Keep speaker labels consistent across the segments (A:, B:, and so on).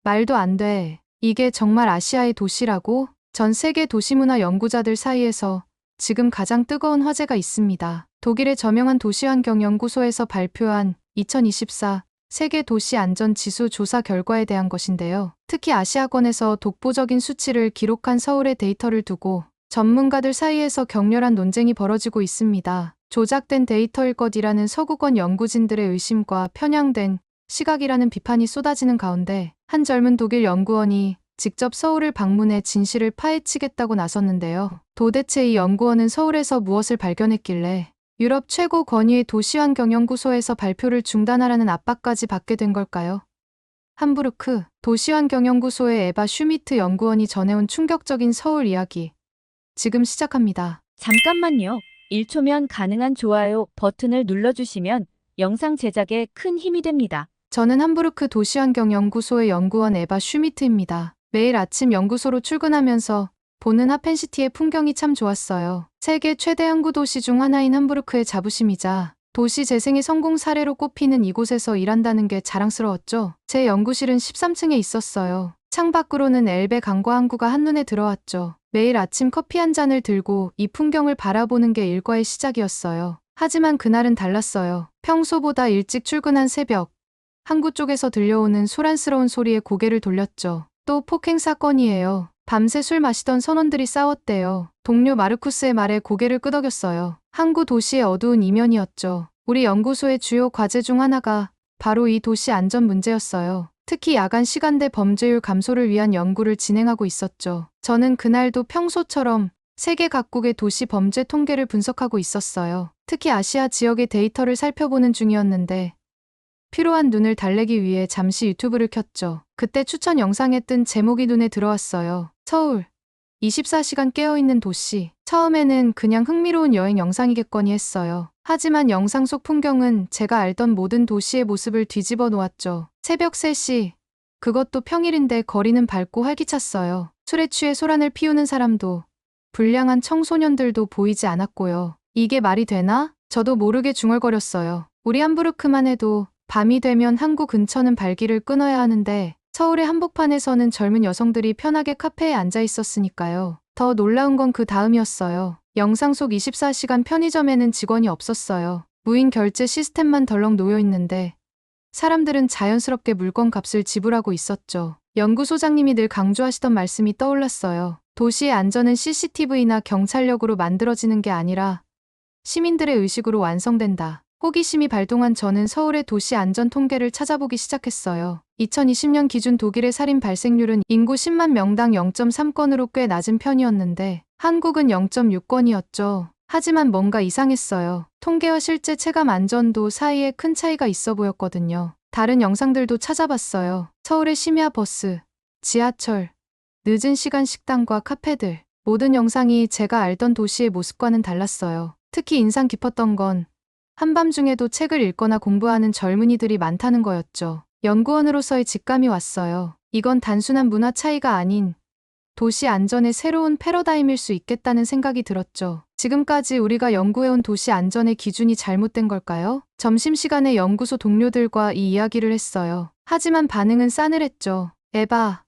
A: 말도 안 돼. 이게 정말 아시아의 도시라고? 전 세계 도시문화 연구자들 사이에서 지금 가장 뜨거운 화제가 있습니다. 독일의 저명한 도시환경연구소에서 발표한 2024 세계 도시 안전 지수 조사 결과에 대한 것인데요. 특히 아시아권에서 독보적인 수치를 기록한 서울의 데이터를 두고 전문가들 사이에서 격렬한 논쟁이 벌어지고 있습니다. 조작된 데이터일 것이라는 서구권 연구진들의 의심과 편향된 시각이라는 비판이 쏟아지는 가운데 한 젊은 독일 연구원이 직접 서울을 방문해 진실을 파헤치겠다고 나섰는데요. 도대체 이 연구원은 서울에서 무엇을 발견했길래 유럽 최고 권위의 도시환경연구소에서 발표를 중단하라는 압박까지 받게 된 걸까요? 함부르크 도시환경연구소의 에바 슈미트 연구원이 전해온 충격적인 서울 이야기. 지금 시작합니다.
B: 잠깐만요. 1초면 가능한 좋아요 버튼을 눌러주시면 영상 제작에 큰 힘이 됩니다.
A: 저는 함부르크 도시환경연구소의 연구원 에바 슈미트입니다. 매일 아침 연구소로 출근하면서 보는 하펜시티의 풍경이 참 좋았어요. 세계 최대 항구 도시 중 하나인 함부르크의 자부심이자 도시 재생의 성공 사례로 꼽히는 이곳에서 일한다는 게 자랑스러웠죠. 제 연구실은 13층에 있었어요. 창밖으로는 엘베 강과 항구가 한눈에 들어왔죠. 매일 아침 커피 한 잔을 들고 이 풍경을 바라보는 게 일과의 시작이었어요. 하지만 그날은 달랐어요. 평소보다 일찍 출근한 새벽, 항구 쪽에서 들려오는 소란스러운 소리에 고개를 돌렸죠. 또 폭행 사건이에요. 밤새 술 마시던 선원들이 싸웠대요. 동료 마르쿠스의 말에 고개를 끄덕였어요. 항구 도시의 어두운 이면이었죠. 우리 연구소의 주요 과제 중 하나가 바로 이 도시 안전 문제였어요. 특히 야간 시간대 범죄율 감소를 위한 연구를 진행하고 있었죠. 저는 그날도 평소처럼 세계 각국의 도시 범죄 통계를 분석하고 있었어요. 특히 아시아 지역의 데이터를 살펴보는 중이었는데 피로한 눈을 달래기 위해 잠시 유튜브를 켰죠. 그때 추천 영상에 뜬 제목이 눈에 들어왔어요. 서울 24시간 깨어있는 도시. 처음에는 그냥 흥미로운 여행 영상이겠거니 했어요. 하지만 영상 속 풍경은 제가 알던 모든 도시의 모습을 뒤집어 놓았죠. 새벽 3시. 그것도 평일인데 거리는 밝고 활기찼어요. 술에 취해 소란을 피우는 사람도, 불량한 청소년들도 보이지 않았고요. 이게 말이 되나? 저도 모르게 중얼거렸어요. 우리 함부르크만 해도 밤이 되면 항구 근처는 발길을 끊어야 하는데 서울의 한복판에서는 젊은 여성들이 편하게 카페에 앉아 있었으니까요. 더 놀라운 건 그 다음이었어요. 영상 속 24시간 편의점에는 직원이 없었어요. 무인 결제 시스템만 덜렁 놓여 있는데 사람들은 자연스럽게 물건 값을 지불하고 있었죠. 연구소장님이 늘 강조하시던 말씀이 떠올랐어요. 도시의 안전은 CCTV나 경찰력으로 만들어지는 게 아니라 시민들의 의식으로 완성된다. 호기심이 발동한 저는 서울의 도시 안전 통계를 찾아보기 시작했어요. 2020년 기준 독일의 살인 발생률은 인구 10만 명당 0.3건으로 꽤 낮은 편이었는데 한국은 0.6건이었죠. 하지만 뭔가 이상했어요. 통계와 실제 체감 안전도 사이에 큰 차이가 있어 보였거든요. 다른 영상들도 찾아봤어요. 서울의 심야 버스, 지하철, 늦은 시간 식당과 카페들. 모든 영상이 제가 알던 도시의 모습과는 달랐어요. 특히 인상 깊었던 건 한밤중에도 책을 읽거나 공부하는 젊은이들이 많다는 거였죠. 연구원으로서의 직감이 왔어요. 이건 단순한 문화 차이가 아닌 도시 안전의 새로운 패러다임일 수 있겠다는 생각이 들었죠. 지금까지 우리가 연구해온 도시 안전의 기준이 잘못된 걸까요? 점심시간에 연구소 동료들과 이 이야기를 했어요. 하지만 반응은 싸늘했죠. 에바,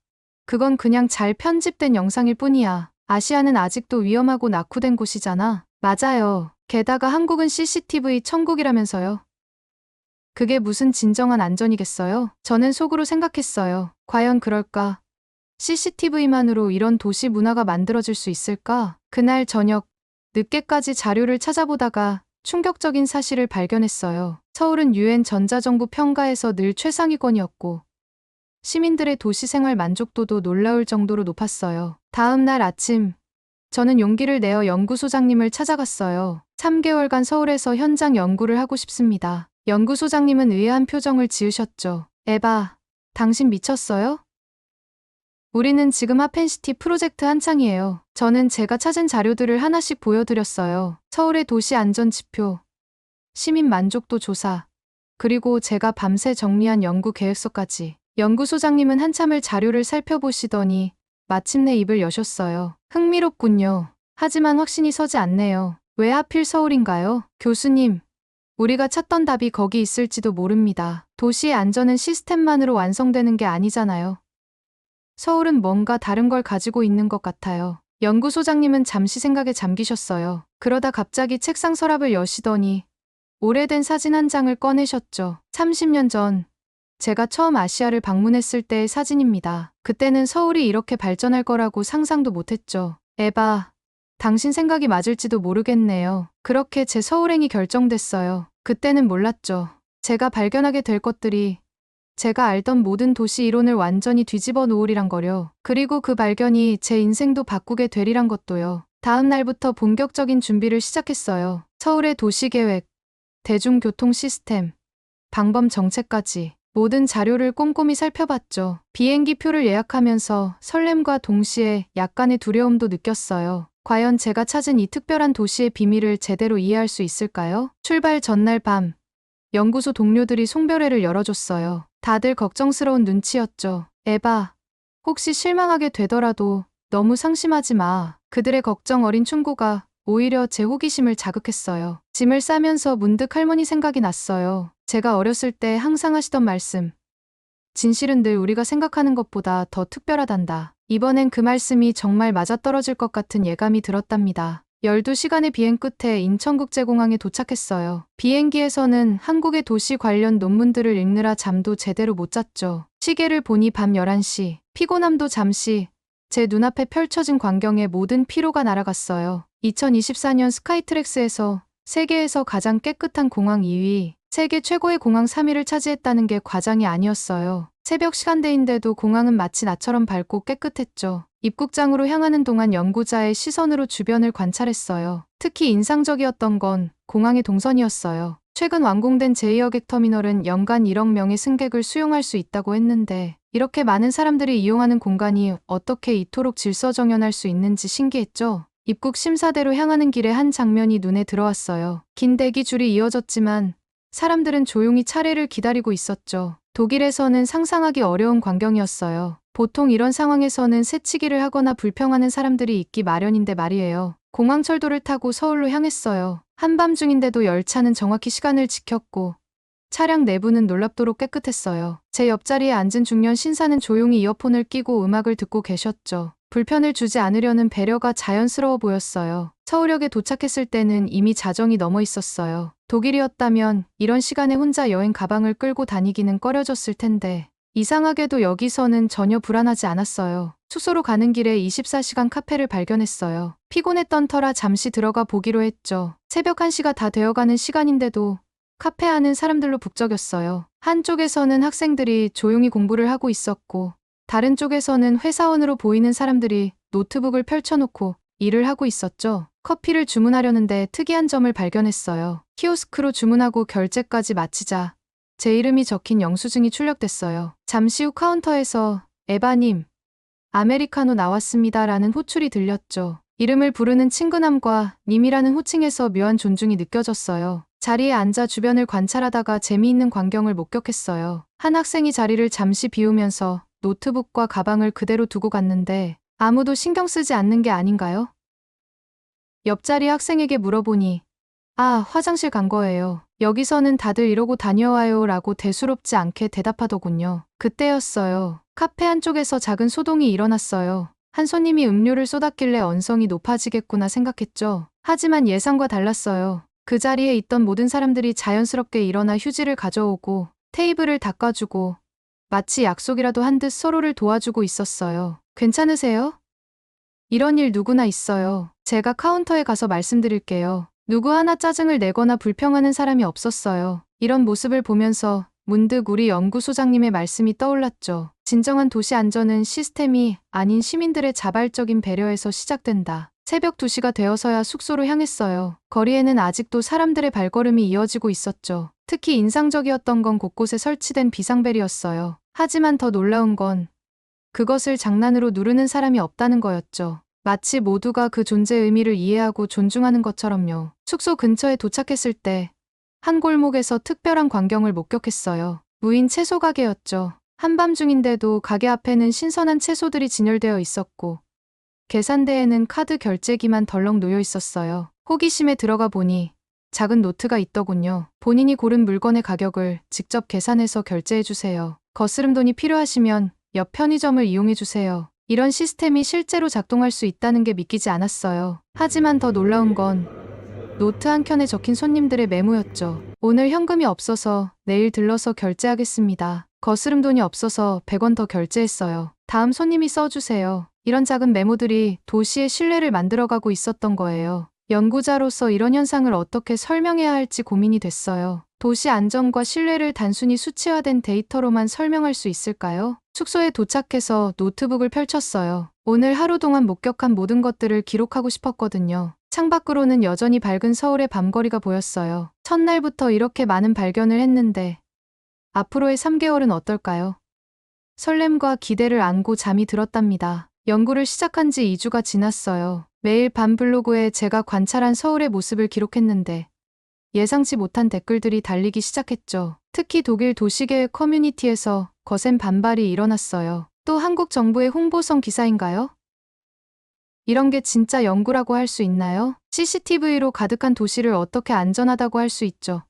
A: 그건 그냥 잘 편집된 영상일 뿐이야. 아시아는 아직도 위험하고 낙후된 곳이잖아. 맞아요. 게다가 한국은 CCTV 천국이라면서요. 그게 무슨 진정한 안전이겠어요? 저는 속으로 생각했어요. 과연 그럴까? CCTV만으로 이런 도시 문화가 만들어질 수 있을까? 그날 저녁, 늦게까지 자료를 찾아보다가 충격적인 사실을 발견했어요. 서울은 UN 전자정부 평가에서 늘 최상위권이었고 시민들의 도시 생활 만족도도 놀라울 정도로 높았어요. 다음 날 아침, 저는 용기를 내어 연구소장님을 찾아갔어요. 3개월간 서울에서 현장 연구를 하고 싶습니다. 연구소장님은 의아한 표정을 지으셨죠. 에바, 당신 미쳤어요? 우리는 지금 하펜시티 프로젝트 한창이에요. 저는 제가 찾은 자료들을 하나씩 보여드렸어요. 서울의 도시 안전 지표, 시민 만족도 조사, 그리고 제가 밤새 정리한 연구 계획서까지. 연구소장님은 한참을 자료를 살펴보시더니 마침내 입을 여셨어요. 흥미롭군요. 하지만 확신이 서지 않네요. 왜 하필 서울인가요? 교수님, 우리가 찾던 답이 거기 있을지도 모릅니다. 도시의 안전은 시스템만으로 완성되는 게 아니잖아요. 서울은 뭔가 다른 걸 가지고 있는 것 같아요. 연구소장님은 잠시 생각에 잠기셨어요. 그러다 갑자기 책상 서랍을 여시더니 오래된 사진 한 장을 꺼내셨죠. 30년 전 제가 처음 아시아를 방문했을 때의 사진입니다. 그때는 서울이 이렇게 발전할 거라고 상상도 못했죠. 에바, 당신 생각이 맞을지도 모르겠네요. 그렇게 제 서울행이 결정됐어요. 그때는 몰랐죠. 제가 발견하게 될 것들이 제가 알던 모든 도시 이론을 완전히 뒤집어 놓으리란 거요. 그리고 그 발견이 제 인생도 바꾸게 되리란 것도요. 다음 날부터 본격적인 준비를 시작했어요. 서울의 도시계획, 대중교통 시스템, 방범 정책까지 모든 자료를 꼼꼼히 살펴봤죠. 비행기 표를 예약하면서 설렘과 동시에 약간의 두려움도 느꼈어요. 과연 제가 찾은 이 특별한 도시의 비밀을 제대로 이해할 수 있을까요? 출발 전날 밤, 연구소 동료들이 송별회를 열어줬어요. 다들 걱정스러운 눈치였죠. 에바, 혹시 실망하게 되더라도 너무 상심하지 마. 그들의 걱정 어린 충고가 오히려 제 호기심을 자극했어요. 짐을 싸면서 문득 할머니 생각이 났어요. 제가 어렸을 때 항상 하시던 말씀. 진실은 늘 우리가 생각하는 것보다 더 특별하단다. 이번엔 그 말씀이 정말 맞아떨어질 것 같은 예감이 들었답니다. 12시간의 비행 끝에 인천국제공항에 도착했어요. 비행기에서는 한국의 도시 관련 논문들을 읽느라 잠도 제대로 못 잤죠. 시계를 보니 밤 11시. 피곤함도 잠시 제 눈앞에 펼쳐진 광경에 모든 피로가 날아갔어요. 2024년 스카이트랙스에서 세계에서 가장 깨끗한 공항 2위, 세계 최고의 공항 3위를 차지했다는 게 과장이 아니었어요. 새벽 시간대인데도 공항은 마치 나처럼 밝고 깨끗했죠. 입국장으로 향하는 동안 연구자의 시선으로 주변을 관찰했어요. 특히 인상적이었던 건 공항의 동선이었어요. 최근 완공된 제2여객터미널은 연간 1억 명의 승객을 수용할 수 있다고 했는데 이렇게 많은 사람들이 이용하는 공간이 어떻게 이토록 질서정연할 수 있는지 신기했죠. 입국 심사대로 향하는 길에 한 장면이 눈에 들어왔어요. 긴 대기줄이 이어졌지만 사람들은 조용히 차례를 기다리고 있었죠. 독일에서는 상상하기 어려운 광경이었어요. 보통 이런 상황에서는 새치기를 하거나 불평하는 사람들이 있기 마련인데 말이에요. 공항철도를 타고 서울로 향했어요. 한밤중인데도 열차는 정확히 시간을 지켰고 차량 내부는 놀랍도록 깨끗했어요. 제 옆자리에 앉은 중년 신사는 조용히 이어폰을 끼고 음악을 듣고 계셨죠. 불편을 주지 않으려는 배려가 자연스러워 보였어요. 서울역에 도착했을 때는 이미 자정이 넘어 있었어요. 독일이었다면 이런 시간에 혼자 여행 가방을 끌고 다니기는 꺼려졌을 텐데 이상하게도 여기서는 전혀 불안하지 않았어요. 숙소로 가는 길에 24시간 카페를 발견했어요. 피곤했던 터라 잠시 들어가 보기로 했죠. 새벽 1시가 다 되어가는 시간인데도 카페 안은 사람들로 북적였어요. 한쪽에서는 학생들이 조용히 공부를 하고 있었고 다른 쪽에서는 회사원으로 보이는 사람들이 노트북을 펼쳐놓고 일을 하고 있었죠. 커피를 주문하려는데 특이한 점을 발견했어요. 키오스크로 주문하고 결제까지 마치자 제 이름이 적힌 영수증이 출력됐어요. 잠시 후 카운터에서 에바님, 아메리카노 나왔습니다 라는 호출이 들렸죠. 이름을 부르는 친근함과 님이라는 호칭에서 묘한 존중이 느껴졌어요. 자리에 앉아 주변을 관찰하다가 재미있는 광경을 목격했어요. 한 학생이 자리를 잠시 비우면서 노트북과 가방을 그대로 두고 갔는데 아무도 신경 쓰지 않는 게 아닌가요? 옆자리 학생에게 물어보니 아, 화장실 간 거예요. 여기서는 다들 이러고 다녀와요 라고 대수롭지 않게 대답하더군요. 그때였어요. 카페 한쪽에서 작은 소동이 일어났어요. 한 손님이 음료를 쏟았길래 언성이 높아지겠구나 생각했죠. 하지만 예상과 달랐어요. 그 자리에 있던 모든 사람들이 자연스럽게 일어나 휴지를 가져오고 테이블을 닦아주고 마치 약속이라도 한 듯 서로를 도와주고 있었어요. 괜찮으세요? 이런 일 누구나 있어요. 제가 카운터에 가서 말씀드릴게요. 누구 하나 짜증을 내거나 불평하는 사람이 없었어요. 이런 모습을 보면서 문득 우리 연구소장님의 말씀이 떠올랐죠. 진정한 도시 안전은 시스템이 아닌 시민들의 자발적인 배려에서 시작된다. 새벽 2시가 되어서야 숙소로 향했어요. 거리에는 아직도 사람들의 발걸음이 이어지고 있었죠. 특히 인상적이었던 건 곳곳에 설치된 비상벨이었어요. 하지만 더 놀라운 건 그것을 장난으로 누르는 사람이 없다는 거였죠. 마치 모두가 그 존재의 의미를 이해하고 존중하는 것처럼요. 숙소 근처에 도착했을 때 한 골목에서 특별한 광경을 목격했어요. 무인 채소 가게였죠. 한밤중인데도 가게 앞에는 신선한 채소들이 진열되어 있었고 계산대에는 카드 결제기만 덜렁 놓여 있었어요. 호기심에 들어가 보니 작은 노트가 있더군요. 본인이 고른 물건의 가격을 직접 계산해서 결제해주세요. 거스름 돈이 필요하시면 옆 편의점을 이용해 주세요. 이런 시스템이 실제로 작동할 수 있다는 게 믿기지 않았어요. 하지만 더 놀라운 건 노트 한 켠에 적힌 손님들의 메모였죠. 오늘 현금이 없어서 내일 들러서 결제하겠습니다. 거스름 돈이 없어서 100원 더 결제했어요. 다음 손님이 써주세요. 이런 작은 메모들이 도시의 신뢰를 만들어가고 있었던 거예요. 연구자로서 이런 현상을 어떻게 설명해야 할지 고민이 됐어요. 도시 안전과 신뢰를 단순히 수치화된 데이터로만 설명할 수 있을까요? 숙소에 도착해서 노트북을 펼쳤어요. 오늘 하루 동안 목격한 모든 것들을 기록하고 싶었거든요. 창밖으로는 여전히 밝은 서울의 밤거리가 보였어요. 첫날부터 이렇게 많은 발견을 했는데 앞으로의 3개월은 어떨까요? 설렘과 기대를 안고 잠이 들었답니다. 연구를 시작한 지 2주가 지났어요. 매일 밤 블로그에 제가 관찰한 서울의 모습을 기록했는데 예상치 못한 댓글들이 달리기 시작했죠. 특히 독일 도시계획 커뮤니티에서 거센 반발이 일어났어요. 또 한국 정부의 홍보성 기사인가요? 이런 게 진짜 연구라고 할 수 있나요? CCTV로 가득한 도시를 어떻게 안전하다고 할 수 있죠?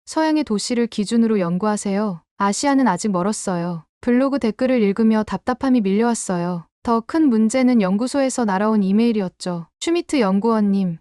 A: 서양의 도시를 기준으로 연구하세요. 아시아는 아직 멀었어요. 블로그 댓글을 읽으며 답답함이 밀려왔어요. 더 큰 문제는 연구소에서 날아온 이메일이었죠. 슈미트 연구원님,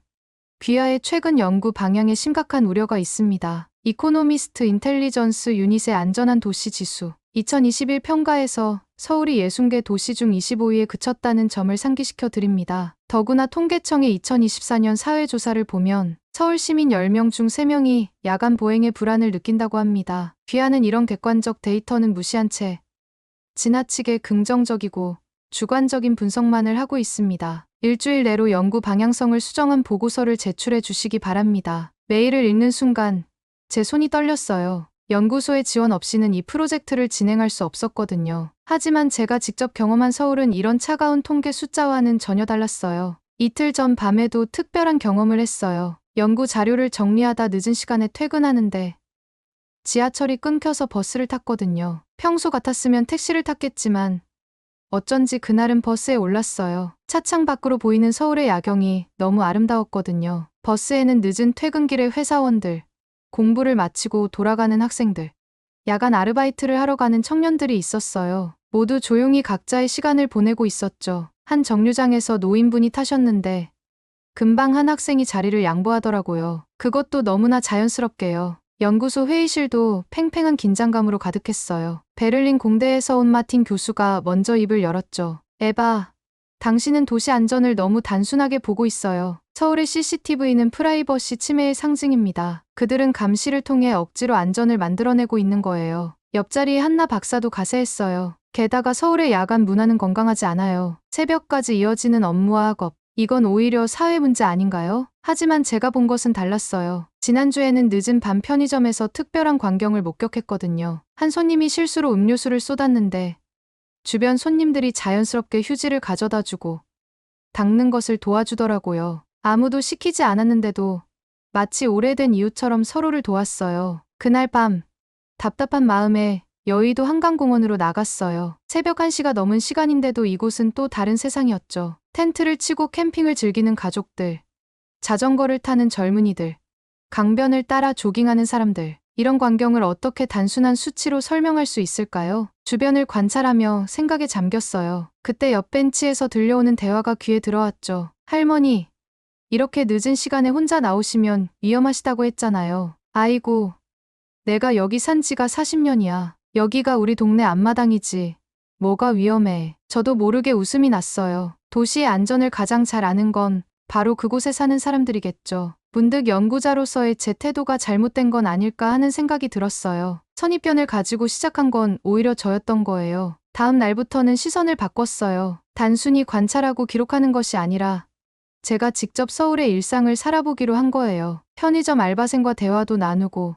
A: 귀하의 최근 연구 방향에 심각한 우려가 있습니다. 이코노미스트 인텔리전스 유닛의 안전한 도시 지수 2021 평가에서 서울이 60개 도시 중 25위에 그쳤다는 점을 상기시켜 드립니다. 더구나 통계청의 2024년 사회조사를 보면 서울 시민 10명 중 3명이 야간 보행에 불안을 느낀다고 합니다. 귀하는 이런 객관적 데이터는 무시한 채 지나치게 긍정적이고 주관적인 분석만을 하고 있습니다. 일주일 내로 연구 방향성을 수정한 보고서를 제출해 주시기 바랍니다. 메일을 읽는 순간 제 손이 떨렸어요. 연구소의 지원 없이는 이 프로젝트를 진행할 수 없었거든요. 하지만 제가 직접 경험한 서울은 이런 차가운 통계 숫자와는 전혀 달랐어요. 이틀 전 밤에도 특별한 경험을 했어요. 연구 자료를 정리하다 늦은 시간에 퇴근하는데 지하철이 끊겨서 버스를 탔거든요. 평소 같았으면 택시를 탔겠지만 어쩐지 그날은 버스에 올랐어요. 차창 밖으로 보이는 서울의 야경이 너무 아름다웠거든요. 버스에는 늦은 퇴근길의 회사원들, 공부를 마치고 돌아가는 학생들, 야간 아르바이트를 하러 가는 청년들이 있었어요. 모두 조용히 각자의 시간을 보내고 있었죠. 한 정류장에서 노인분이 타셨는데 금방 한 학생이 자리를 양보하더라고요. 그것도 너무나 자연스럽게요. 연구소 회의실도 팽팽한 긴장감으로 가득했어요. 베를린 공대에서 온 마틴 교수가 먼저 입을 열었죠. 에바, 당신은 도시 안전을 너무 단순하게 보고 있어요. 서울의 CCTV는 프라이버시 침해의 상징입니다. 그들은 감시를 통해 억지로 안전을 만들어내고 있는 거예요. 옆자리에 한나 박사도 가세했어요. 게다가 서울의 야간 문화는 건강하지 않아요. 새벽까지 이어지는 업무와 학업. 이건 오히려 사회 문제 아닌가요? 하지만 제가 본 것은 달랐어요. 지난주에는 늦은 밤 편의점에서 특별한 광경을 목격했거든요. 한 손님이 실수로 음료수를 쏟았는데 주변 손님들이 자연스럽게 휴지를 가져다 주고 닦는 것을 도와주더라고요. 아무도 시키지 않았는데도 마치 오래된 이웃처럼 서로를 도왔어요. 그날 밤 답답한 마음에 여의도 한강공원으로 나갔어요. 새벽 1시가 넘은 시간인데도 이곳은 또 다른 세상이었죠. 텐트를 치고 캠핑을 즐기는 가족들, 자전거를 타는 젊은이들, 강변을 따라 조깅하는 사람들. 이런 광경을 어떻게 단순한 수치로 설명할 수 있을까요? 주변을 관찰하며 생각에 잠겼어요. 그때 옆 벤치에서 들려오는 대화가 귀에 들어왔죠. 할머니, 이렇게 늦은 시간에 혼자 나오시면 위험하시다고 했잖아요. 아이고, 내가 여기 산 지가 40년이야. 여기가 우리 동네 앞마당이지. 뭐가 위험해. 저도 모르게 웃음이 났어요. 도시의 안전을 가장 잘 아는 건 바로 그곳에 사는 사람들이겠죠. 문득 연구자로서의 제 태도가 잘못된 건 아닐까 하는 생각이 들었어요. 선입견을 가지고 시작한 건 오히려 저였던 거예요. 다음 날부터는 시선을 바꿨어요. 단순히 관찰하고 기록하는 것이 아니라 제가 직접 서울의 일상을 살아보기로 한 거예요. 편의점 알바생과 대화도 나누고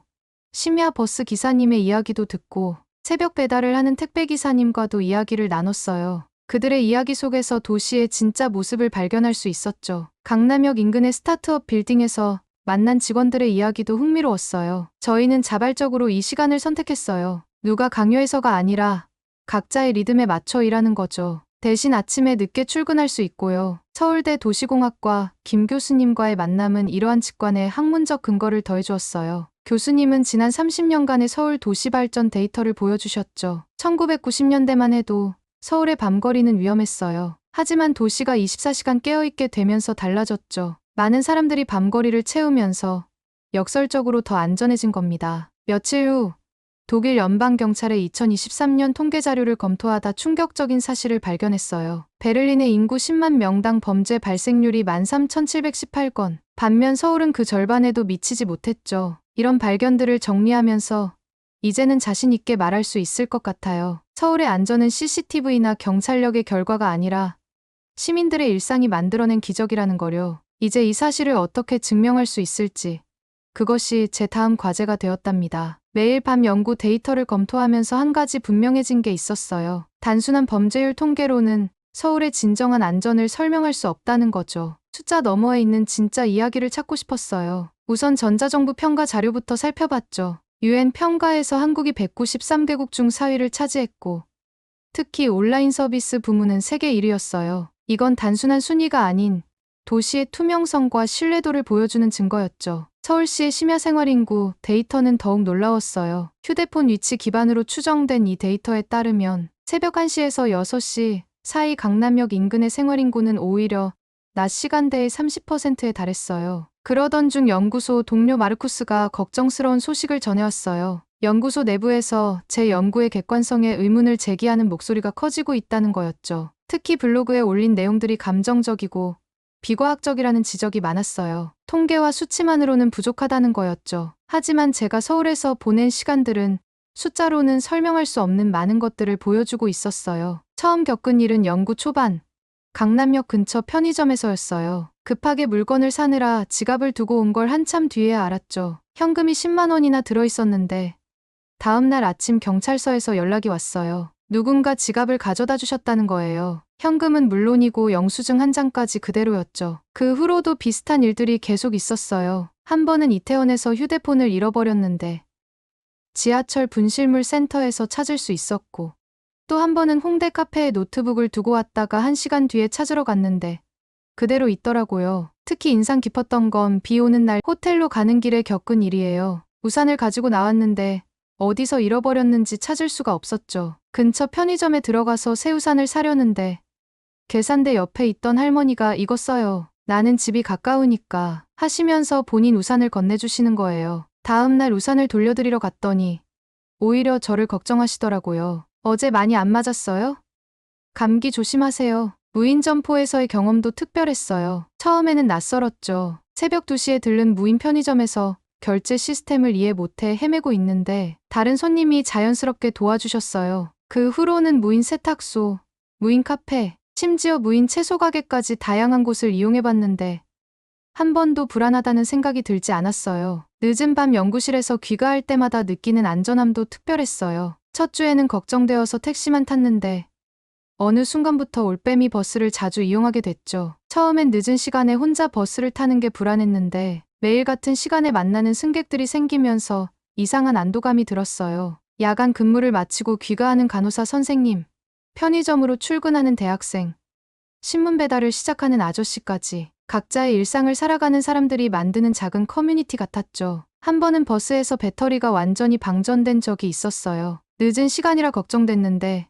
A: 심야 버스 기사님의 이야기도 듣고 새벽 배달을 하는 택배기사님과도 이야기를 나눴어요. 그들의 이야기 속에서 도시의 진짜 모습을 발견할 수 있었죠. 강남역 인근의 스타트업 빌딩에서 만난 직원들의 이야기도 흥미로웠어요. 저희는 자발적으로 이 시간을 선택했어요. 누가 강요해서가 아니라 각자의 리듬에 맞춰 일하는 거죠. 대신 아침에 늦게 출근할 수 있고요. 서울대 도시공학과 김 교수님과의 만남은 이러한 직관에 학문적 근거를 더해주었어요. 교수님은 지난 30년간의 서울 도시 발전 데이터를 보여주셨죠. 1990년대만 해도 서울의 밤거리는 위험했어요. 하지만 도시가 24시간 깨어있게 되면서 달라졌죠. 많은 사람들이 밤거리를 채우면서 역설적으로 더 안전해진 겁니다. 며칠 후 독일 연방경찰의 2023년 통계 자료를 검토하다 충격적인 사실을 발견했어요. 베를린의 인구 10만 명당 범죄 발생률이 13,718건. 반면 서울은 그 절반에도 미치지 못했죠. 이런 발견들을 정리하면서 이제는 자신 있게 말할 수 있을 것 같아요. 서울의 안전은 CCTV나 경찰력의 결과가 아니라 시민들의 일상이 만들어낸 기적이라는 거요. 이제 이 사실을 어떻게 증명할 수 있을지. 그것이 제 다음 과제가 되었답니다. 매일 밤 연구 데이터를 검토하면서 한 가지 분명해진 게 있었어요. 단순한 범죄율 통계로는 서울의 진정한 안전을 설명할 수 없다는 거죠. 숫자 너머에 있는 진짜 이야기를 찾고 싶었어요. 우선 전자정부 평가 자료부터 살펴봤죠. UN 평가에서 한국이 193개국 중 4위를 차지했고, 특히 온라인 서비스 부문은 세계 1위였어요. 이건 단순한 순위가 아닌 도시의 투명성과 신뢰도를 보여주는 증거였죠. 서울시의 심야 생활 인구 데이터는 더욱 놀라웠어요. 휴대폰 위치 기반으로 추정된 이 데이터에 따르면 새벽 1시에서 6시 사이 강남역 인근의 생활 인구는 오히려 낮 시간대의 30%에 달했어요. 그러던 중 연구소 동료 마르쿠스가 걱정스러운 소식을 전해왔어요. 연구소 내부에서 제 연구의 객관성에 의문을 제기하는 목소리가 커지고 있다는 거였죠. 특히 블로그에 올린 내용들이 감정적이고 비과학적이라는 지적이 많았어요. 통계와 수치만으로는 부족하다는 거였죠. 하지만 제가 서울에서 보낸 시간들은 숫자로는 설명할 수 없는 많은 것들을 보여주고 있었어요. 처음 겪은 일은 연구 초반, 강남역 근처 편의점에서였어요. 급하게 물건을 사느라 지갑을 두고 온 걸 한참 뒤에야 알았죠. 현금이 10만 원이나 들어있었는데 다음 날 아침 경찰서에서 연락이 왔어요. 누군가 지갑을 가져다 주셨다는 거예요. 현금은 물론이고 영수증 한 장까지 그대로였죠. 그 후로도 비슷한 일들이 계속 있었어요. 한 번은 이태원에서 휴대폰을 잃어버렸는데 지하철 분실물 센터에서 찾을 수 있었고, 또 한 번은 홍대 카페에 노트북을 두고 왔다가 1시간 뒤에 찾으러 갔는데 그대로 있더라고요. 특히 인상 깊었던 건 비 오는 날 호텔로 가는 길에 겪은 일이에요. 우산을 가지고 나왔는데 어디서 잃어버렸는지 찾을 수가 없었죠. 근처 편의점에 들어가서 새 우산을 사려는데 계산대 옆에 있던 할머니가 이거 써요. 나는 집이 가까우니까 하시면서 본인 우산을 건네주시는 거예요. 다음 날 우산을 돌려드리러 갔더니 오히려 저를 걱정하시더라고요. 어제 많이 안 맞았어요? 감기 조심하세요. 무인 점포에서의 경험도 특별했어요. 처음에는 낯설었죠. 새벽 2시에 들른 무인 편의점에서 결제 시스템을 이해 못해 헤매고 있는데 다른 손님이 자연스럽게 도와주셨어요. 그 후로는 무인 세탁소, 무인 카페, 심지어 무인 채소 가게까지 다양한 곳을 이용해봤는데 한 번도 불안하다는 생각이 들지 않았어요. 늦은 밤 연구실에서 귀가할 때마다 느끼는 안전함도 특별했어요. 첫 주에는 걱정되어서 택시만 탔는데 어느 순간부터 올빼미 버스를 자주 이용하게 됐죠. 처음엔 늦은 시간에 혼자 버스를 타는 게 불안했는데 매일 같은 시간에 만나는 승객들이 생기면서 이상한 안도감이 들었어요. 야간 근무를 마치고 귀가하는 간호사 선생님, 편의점으로 출근하는 대학생, 신문 배달을 시작하는 아저씨까지 각자의 일상을 살아가는 사람들이 만드는 작은 커뮤니티 같았죠. 한 번은 버스에서 배터리가 완전히 방전된 적이 있었어요. 늦은 시간이라 걱정됐는데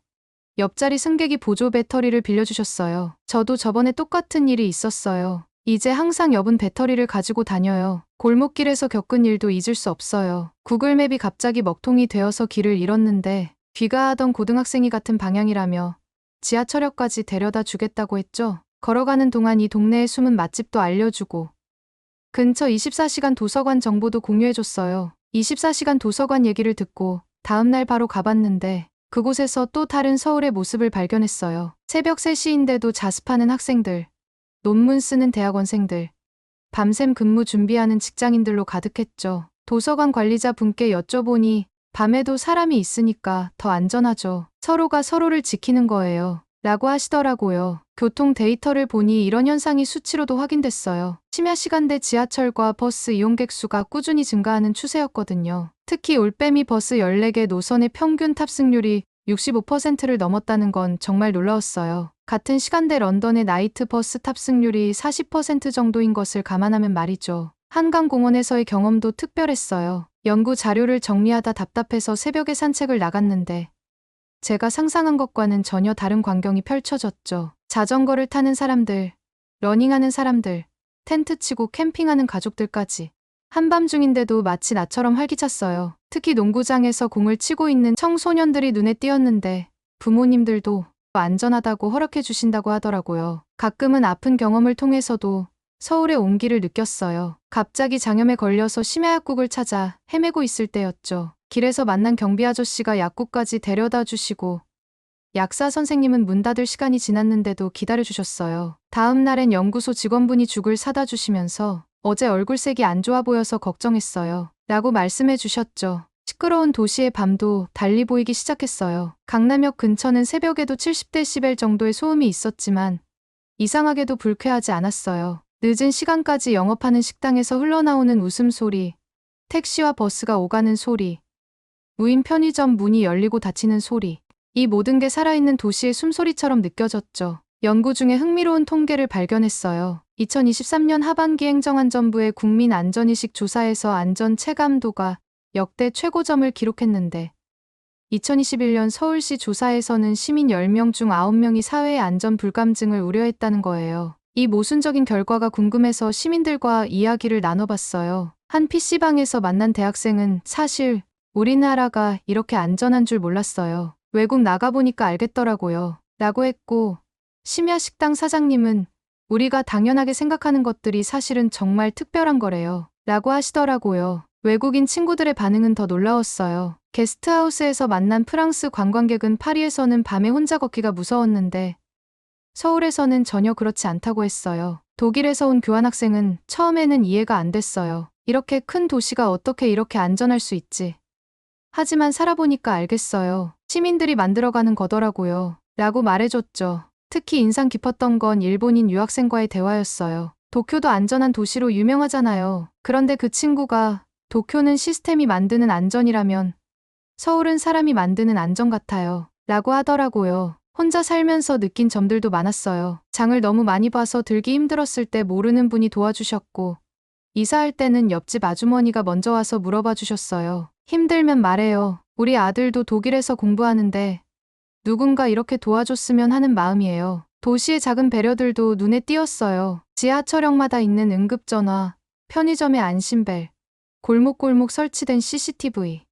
A: 옆자리 승객이 보조 배터리를 빌려주셨어요. 저도 저번에 똑같은 일이 있었어요. 이제 항상 여분 배터리를 가지고 다녀요. 골목길에서 겪은 일도 잊을 수 없어요. 구글맵이 갑자기 먹통이 되어서 길을 잃었는데 귀가하던 고등학생이 같은 방향이라며 지하철역까지 데려다 주겠다고 했죠. 걸어가는 동안 이 동네의 숨은 맛집도 알려주고 근처 24시간 도서관 정보도 공유해줬어요. 24시간 도서관 얘기를 듣고 다음날 바로 가봤는데 그곳에서 또 다른 서울의 모습을 발견했어요. 새벽 3시인데도 자습하는 학생들, 논문 쓰는 대학원생들, 밤샘 근무 준비하는 직장인들로 가득했죠. 도서관 관리자 분께 여쭤보니 밤에도 사람이 있으니까 더 안전하죠. 서로가 서로를 지키는 거예요. 라고 하시더라고요. 교통 데이터를 보니 이런 현상이 수치로도 확인됐어요. 심야 시간대 지하철과 버스 이용객 수가 꾸준히 증가하는 추세였거든요. 특히 올빼미 버스 14개 노선의 평균 탑승률이 65%를 넘었다는 건 정말 놀라웠어요. 같은 시간대 런던의 나이트 버스 탑승률이 40% 정도인 것을 감안하면 말이죠. 한강공원에서의 경험도 특별했어요. 연구 자료를 정리하다 답답해서 새벽에 산책을 나갔는데 제가 상상한 것과는 전혀 다른 광경이 펼쳐졌죠. 자전거를 타는 사람들, 러닝하는 사람들, 텐트 치고 캠핑하는 가족들까지. 한밤중인데도 마치 나처럼 활기찼어요. 특히 농구장에서 공을 치고 있는 청소년들이 눈에 띄었는데 부모님들도 안전하다고 허락해 주신다고 하더라고요. 가끔은 아픈 경험을 통해서도 서울의 온기를 느꼈어요. 갑자기 장염에 걸려서 심야약국을 찾아 헤매고 있을 때였죠. 길에서 만난 경비 아저씨가 약국까지 데려다 주시고 약사 선생님은 문 닫을 시간이 지났는데도 기다려주셨어요. 다음 날엔 연구소 직원분이 죽을 사다 주시면서 어제 얼굴색이 안 좋아 보여서 걱정했어요. 라고 말씀해 주셨죠. 시끄러운 도시의 밤도 달리 보이기 시작했어요. 강남역 근처는 새벽에도 70데시벨 정도의 소음이 있었지만 이상하게도 불쾌하지 않았어요. 늦은 시간까지 영업하는 식당에서 흘러나오는 웃음소리, 택시와 버스가 오가는 소리, 무인 편의점 문이 열리고 닫히는 소리. 이 모든 게 살아있는 도시의 숨소리처럼 느껴졌죠. 연구 중에 흥미로운 통계를 발견했어요. 2023년 하반기 행정안전부의 국민안전의식 조사에서 안전 체감도가 역대 최고점을 기록했는데 2021년 서울시 조사에서는 시민 10명 중 9명이 사회의 안전 불감증을 우려했다는 거예요. 이 모순적인 결과가 궁금해서 시민들과 이야기를 나눠봤어요. 한 PC방에서 만난 대학생은 사실 우리나라가 이렇게 안전한 줄 몰랐어요. 외국 나가보니까 알겠더라고요. 라고 했고, 심야 식당 사장님은 우리가 당연하게 생각하는 것들이 사실은 정말 특별한 거래요. 라고 하시더라고요. 외국인 친구들의 반응은 더 놀라웠어요. 게스트하우스에서 만난 프랑스 관광객은 파리에서는 밤에 혼자 걷기가 무서웠는데 서울에서는 전혀 그렇지 않다고 했어요. 독일에서 온 교환학생은 처음에는 이해가 안 됐어요. 이렇게 큰 도시가 어떻게 이렇게 안전할 수 있지? 하지만 살아보니까 알겠어요. 시민들이 만들어가는 거더라고요. 라고 말해줬죠. 특히 인상 깊었던 건 일본인 유학생과의 대화였어요. 도쿄도 안전한 도시로 유명하잖아요. 그런데 그 친구가 도쿄는 시스템이 만드는 안전이라면 서울은 사람이 만드는 안전 같아요. 라고 하더라고요. 혼자 살면서 느낀 점들도 많았어요. 장을 너무 많이 봐서 들기 힘들었을 때 모르는 분이 도와주셨고, 이사할 때는 옆집 아주머니가 먼저 와서 물어봐 주셨어요. 힘들면 말해요. 우리 아들도 독일에서 공부하는데 누군가 이렇게 도와줬으면 하는 마음이에요. 도시의 작은 배려들도 눈에 띄었어요. 지하철역마다 있는 응급전화, 편의점의 안심벨, 골목골목 설치된 CCTV.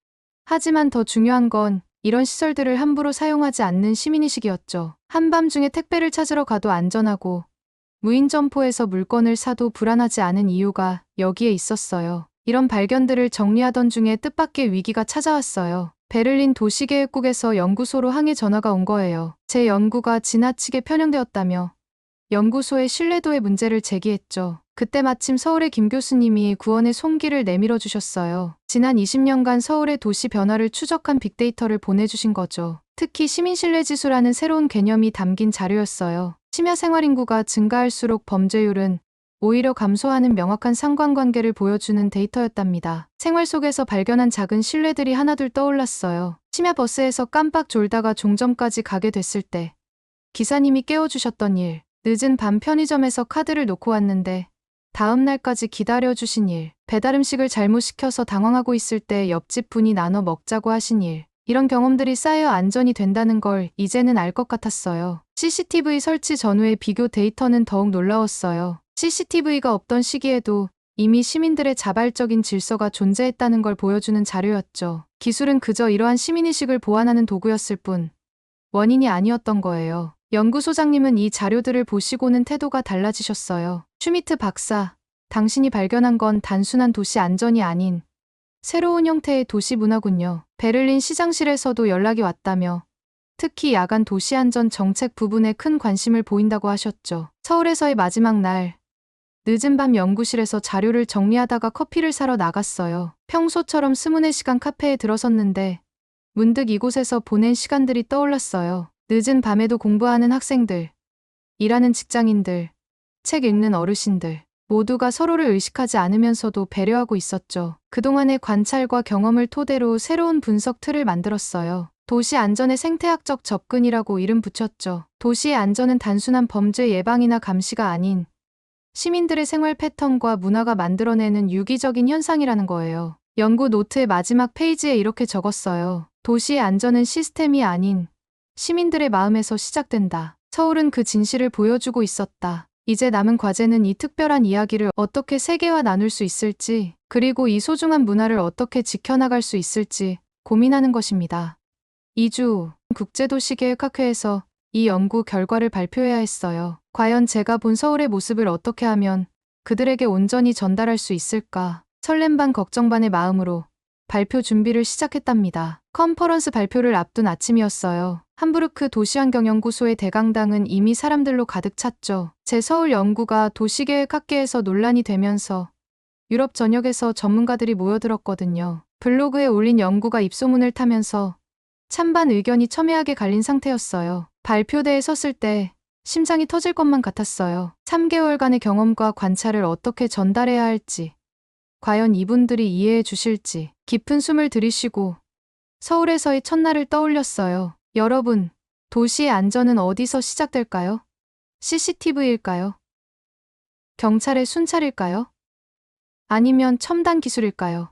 A: 하지만 더 중요한 건 이런 시설들을 함부로 사용하지 않는 시민의식이었죠. 한밤중에 택배를 찾으러 가도 안전하고 무인 점포에서 물건을 사도 불안하지 않은 이유가 여기에 있었어요. 이런 발견들을 정리하던 중에 뜻밖의 위기가 찾아왔어요. 베를린 도시계획국에서 연구소로 항의 전화가 온 거예요. 제 연구가 지나치게 편향되었다며 연구소의 신뢰도의 문제를 제기했죠. 그때 마침 서울의 김 교수님이 구원의 손길을 내밀어 주셨어요. 지난 20년간 서울의 도시 변화를 추적한 빅데이터를 보내주신 거죠. 특히 시민신뢰지수라는 새로운 개념이 담긴 자료였어요. 심야 생활 인구가 증가할수록 범죄율은 오히려 감소하는 명확한 상관관계를 보여주는 데이터였답니다. 생활 속에서 발견한 작은 신뢰들이 하나둘 떠올랐어요. 심야 버스에서 깜빡 졸다가 종점까지 가게 됐을 때 기사님이 깨워주셨던 일, 늦은 밤 편의점에서 카드를 놓고 왔는데 다음 날까지 기다려주신 일, 배달 음식을 잘못 시켜서 당황하고 있을 때 옆집 분이 나눠 먹자고 하신 일, 이런 경험들이 쌓여 안전이 된다는 걸 이제는 알 것 같았어요. CCTV 설치 전후의 비교 데이터는 더욱 놀라웠어요. CCTV가 없던 시기에도 이미 시민들의 자발적인 질서가 존재했다는 걸 보여주는 자료였죠. 기술은 그저 이러한 시민의식을 보완하는 도구였을 뿐 원인이 아니었던 거예요. 연구소장님은 이 자료들을 보시고는 태도가 달라지셨어요. 슈미트 박사, 당신이 발견한 건 단순한 도시 안전이 아닌 새로운 형태의 도시 문화군요. 베를린 시장실에서도 연락이 왔다며 특히 야간 도시안전 정책 부분에 큰 관심을 보인다고 하셨죠. 서울에서의 마지막 날, 늦은 밤 연구실에서 자료를 정리하다가 커피를 사러 나갔어요. 평소처럼 24시간 카페에 들어섰는데 문득 이곳에서 보낸 시간들이 떠올랐어요. 늦은 밤에도 공부하는 학생들, 일하는 직장인들, 책 읽는 어르신들, 모두가 서로를 의식하지 않으면서도 배려하고 있었죠. 그동안의 관찰과 경험을 토대로 새로운 분석 틀을 만들었어요. 도시 안전의 생태학적 접근이라고 이름 붙였죠. 도시의 안전은 단순한 범죄 예방이나 감시가 아닌 시민들의 생활 패턴과 문화가 만들어내는 유기적인 현상이라는 거예요. 연구 노트의 마지막 페이지에 이렇게 적었어요. 도시의 안전은 시스템이 아닌 시민들의 마음에서 시작된다. 서울은 그 진실을 보여주고 있었다. 이제 남은 과제는 이 특별한 이야기를 어떻게 세계와 나눌 수 있을지, 그리고 이 소중한 문화를 어떻게 지켜나갈 수 있을지 고민하는 것입니다. 2주 후 국제도시계획학회에서 이 연구 결과를 발표해야 했어요. 과연 제가 본 서울의 모습을 어떻게 하면 그들에게 온전히 전달할 수 있을까? 설렘 반 걱정 반의 마음으로 발표 준비를 시작했답니다. 컨퍼런스 발표를 앞둔 아침이었어요. 함부르크 도시환경연구소의 대강당은 이미 사람들로 가득 찼죠. 제 서울 연구가 도시계획학계에서 논란이 되면서 유럽 전역에서 전문가들이 모여들었거든요. 블로그에 올린 연구가 입소문을 타면서 찬반 의견이 첨예하게 갈린 상태였어요. 발표대에 섰을 때 심장이 터질 것만 같았어요. 3개월간의 경험과 관찰을 어떻게 전달해야 할지, 과연 이분들이 이해해 주실지, 깊은 숨을 들이쉬고 서울에서의 첫날을 떠올렸어요. 여러분, 도시의 안전은 어디서 시작될까요? CCTV일까요? 경찰의 순찰일까요? 아니면 첨단 기술일까요?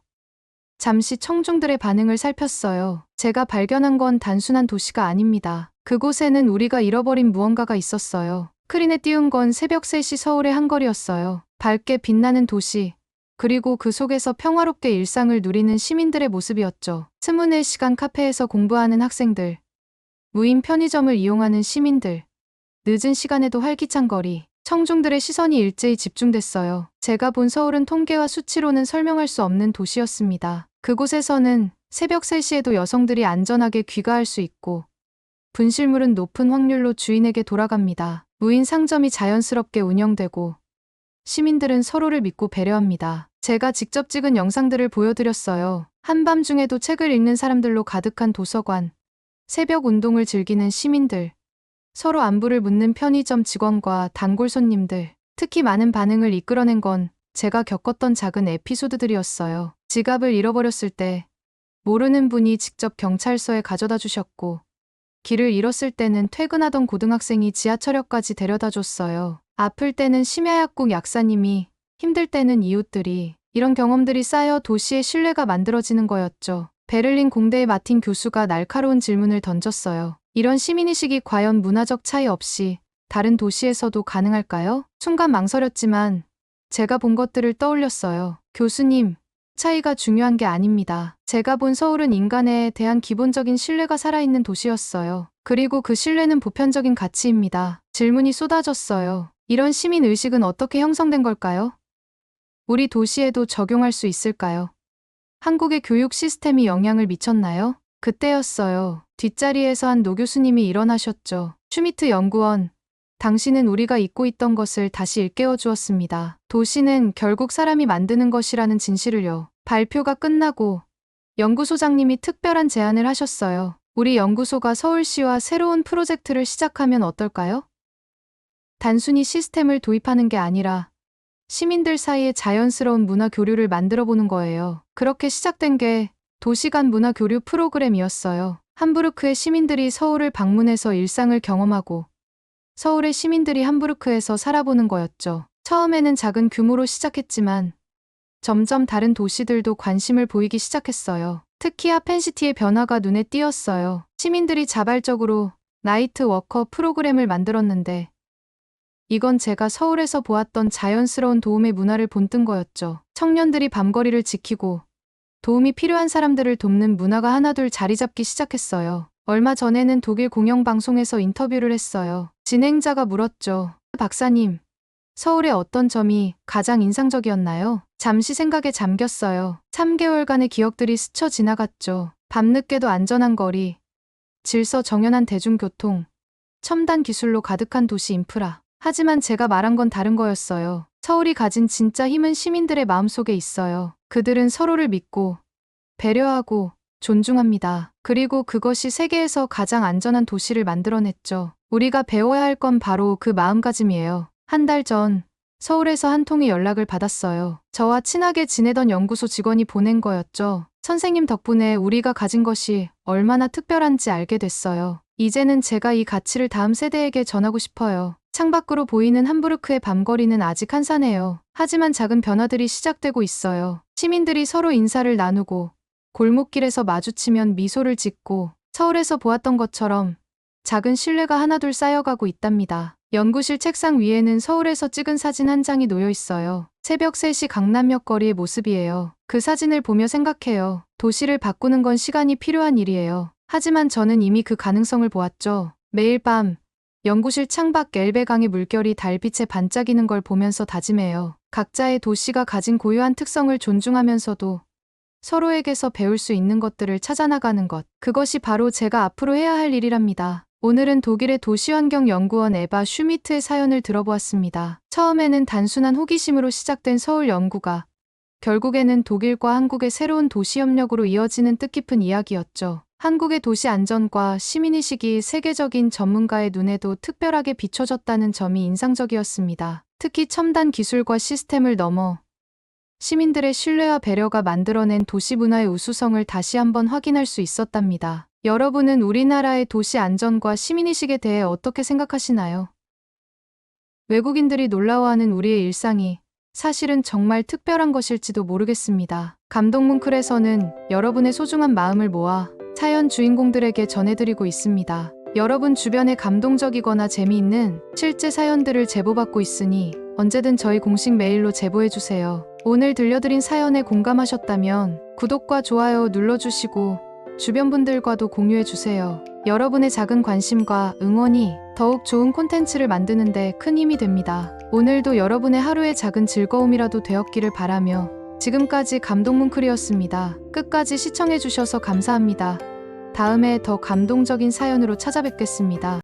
A: 잠시 청중들의 반응을 살폈어요. 제가 발견한 건 단순한 도시가 아닙니다. 그곳에는 우리가 잃어버린 무언가가 있었어요. 스크린에 띄운 건 새벽 3시 서울의 한거리였어요. 밝게 빛나는 도시, 그리고 그 속에서 평화롭게 일상을 누리는 시민들의 모습이었죠. 24시간 카페에서 공부하는 학생들, 무인 편의점을 이용하는 시민들, 늦은 시간에도 활기찬 거리, 청중들의 시선이 일제히 집중됐어요. 제가 본 서울은 통계와 수치로는 설명할 수 없는 도시였습니다. 그곳에서는 새벽 3시에도 여성들이 안전하게 귀가할 수 있고, 분실물은 높은 확률로 주인에게 돌아갑니다. 무인 상점이 자연스럽게 운영되고, 시민들은 서로를 믿고 배려합니다. 제가 직접 찍은 영상들을 보여드렸어요. 한밤중에도 책을 읽는 사람들로 가득한 도서관, 새벽 운동을 즐기는 시민들, 서로 안부를 묻는 편의점 직원과 단골 손님들, 특히 많은 반응을 이끌어낸 건 제가 겪었던 작은 에피소드들이었어요. 지갑을 잃어버렸을 때 모르는 분이 직접 경찰서에 가져다 주셨고, 길을 잃었을 때는 퇴근하던 고등학생이 지하철역까지 데려다 줬어요. 아플 때는 심야약국 약사님이, 힘들 때는 이웃들이, 이런 경험들이 쌓여 도시의 신뢰가 만들어지는 거였죠. 베를린 공대의 마틴 교수가 날카로운 질문을 던졌어요. 이런 시민의식이 과연 문화적 차이 없이 다른 도시에서도 가능할까요? 순간 망설였지만 제가 본 것들을 떠올렸어요. 교수님, 차이가 중요한 게 아닙니다. 제가 본 서울은 인간에 대한 기본적인 신뢰가 살아있는 도시였어요. 그리고 그 신뢰는 보편적인 가치입니다. 질문이 쏟아졌어요. 이런 시민 의식은 어떻게 형성된 걸까요? 우리 도시에도 적용할 수 있을까요? 한국의 교육 시스템이 영향을 미쳤나요? 그때였어요. 뒷자리에서 한 노 교수님이 일어나셨죠. 슈미트 연구원, 당신은 우리가 잊고 있던 것을 다시 일깨워 주었습니다. 도시는 결국 사람이 만드는 것이라는 진실을요. 발표가 끝나고 연구소장님이 특별한 제안을 하셨어요. 우리 연구소가 서울시와 새로운 프로젝트를 시작하면 어떨까요? 단순히 시스템을 도입하는 게 아니라 시민들 사이에 자연스러운 문화 교류를 만들어 보는 거예요. 그렇게 시작된 게 도시 간 문화 교류 프로그램이었어요. 함부르크의 시민들이 서울을 방문해서 일상을 경험하고, 서울의 시민들이 함부르크에서 살아보는 거였죠. 처음에는 작은 규모로 시작했지만 점점 다른 도시들도 관심을 보이기 시작했어요. 특히 하펜시티의 변화가 눈에 띄었어요. 시민들이 자발적으로 나이트 워커 프로그램을 만들었는데, 이건 제가 서울에서 보았던 자연스러운 도움의 문화를 본뜬 거였죠. 청년들이 밤거리를 지키고 도움이 필요한 사람들을 돕는 문화가 하나둘 자리 잡기 시작했어요. 얼마 전에는 독일 공영방송에서 인터뷰를 했어요. 진행자가 물었죠. 박사님, 서울의 어떤 점이 가장 인상적이었나요? 잠시 생각에 잠겼어요. 3개월간의 기억들이 스쳐 지나갔죠. 밤늦게도 안전한 거리, 질서 정연한 대중교통, 첨단 기술로 가득한 도시 인프라. 하지만 제가 말한 건 다른 거였어요. 서울이 가진 진짜 힘은 시민들의 마음속에 있어요. 그들은 서로를 믿고, 배려하고, 존중합니다. 그리고 그것이 세계에서 가장 안전한 도시를 만들어냈죠. 우리가 배워야 할 건 바로 그 마음가짐이에요. 한 달 전, 서울에서 한 통의 연락을 받았어요. 저와 친하게 지내던 연구소 직원이 보낸 거였죠. 선생님 덕분에 우리가 가진 것이 얼마나 특별한지 알게 됐어요. 이제는 제가 이 가치를 다음 세대에게 전하고 싶어요. 창밖으로 보이는 함부르크의 밤거리는 아직 한산해요. 하지만 작은 변화들이 시작되고 있어요. 시민들이 서로 인사를 나누고, 골목길에서 마주치면 미소를 짓고, 서울에서 보았던 것처럼 작은 신뢰가 하나둘 쌓여가고 있답니다. 연구실 책상 위에는 서울에서 찍은 사진 한 장이 놓여 있어요. 새벽 3시 강남역 거리의 모습이에요. 그 사진을 보며 생각해요. 도시를 바꾸는 건 시간이 필요한 일이에요. 하지만 저는 이미 그 가능성을 보았죠. 매일 밤 연구실 창밖 엘베강의 물결이 달빛에 반짝이는 걸 보면서 다짐해요. 각자의 도시가 가진 고유한 특성을 존중하면서도 서로에게서 배울 수 있는 것들을 찾아나가는 것. 그것이 바로 제가 앞으로 해야 할 일이랍니다. 오늘은 독일의 도시환경연구원 에바 슈미트의 사연을 들어보았습니다. 처음에는 단순한 호기심으로 시작된 서울 연구가 결국에는 독일과 한국의 새로운 도시협력으로 이어지는 뜻깊은 이야기였죠. 한국의 도시 안전과 시민의식이 세계적인 전문가의 눈에도 특별하게 비춰졌다는 점이 인상적이었습니다. 특히 첨단 기술과 시스템을 넘어 시민들의 신뢰와 배려가 만들어낸 도시 문화의 우수성을 다시 한번 확인할 수 있었답니다. 여러분은 우리나라의 도시 안전과 시민의식에 대해 어떻게 생각하시나요? 외국인들이 놀라워하는 우리의 일상이 사실은 정말 특별한 것일지도 모르겠습니다. 감동뭉클에서는 여러분의 소중한 마음을 모아 사연 주인공들에게 전해드리고 있습니다. 여러분 주변에 감동적이거나 재미있는 실제 사연들을 제보받고 있으니 언제든 저희 공식 메일로 제보해주세요. 오늘 들려드린 사연에 공감하셨다면 구독과 좋아요 눌러주시고 주변 분들과도 공유해주세요. 여러분의 작은 관심과 응원이 더욱 좋은 콘텐츠를 만드는 데 큰 힘이 됩니다. 오늘도 여러분의 하루의 작은 즐거움이라도 되었기를 바라며 지금까지 감동뭉클이었습니다. 끝까지 시청해주셔서 감사합니다. 다음에 더 감동적인 사연으로 찾아뵙겠습니다.